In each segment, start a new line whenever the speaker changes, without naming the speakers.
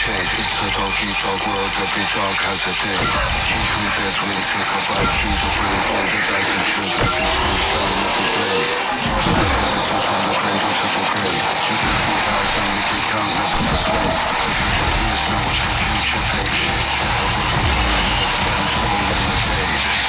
shade. It's a dog eat dog world, every dog has a day. He who dares will take a bite through the blade. Roll the dice and choose like his roots down at the blade. Mother records his foot from the cradle to the grave. You can be held down, you can count, never persuade. The future is now, watch the future take shape. The world will come and never spend soul in the cage.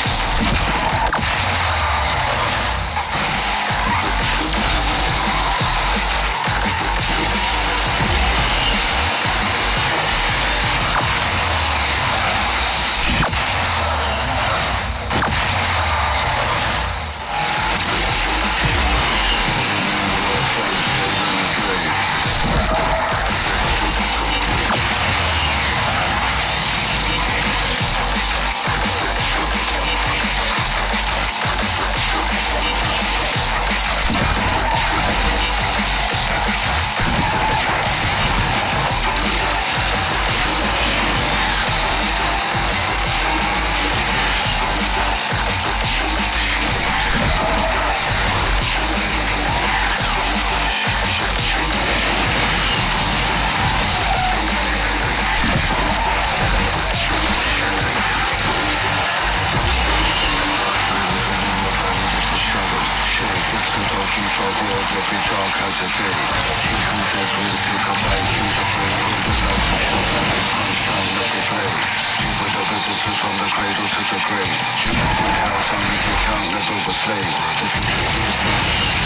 Every dog has a day. He who dares will take a bite through the blade. Roll the dice and show them the sunshine that they play. People dog is his foot from the cradle to the grave. You can be held down, you can count, never overslay. The future is now.